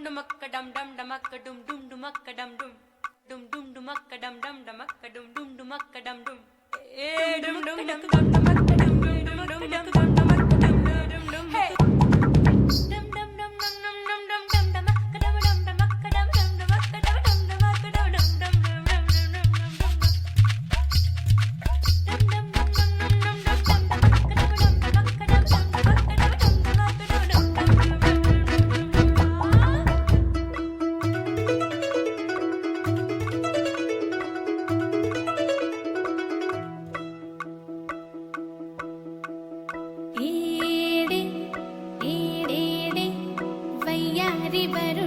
dumakka dum dum dumakka dum dum dumakka dum dum dum dum dumakka dum dum dumakka dum dum dumakka dum dum dum dum dumakka dum dum dumakka dum dumakka dum dum hey dum dum dum dum dum dum dum dum dumakka dum dum dumakka dum dum dumakka dum dum dumakka dum dum dum వయ్యారి వరు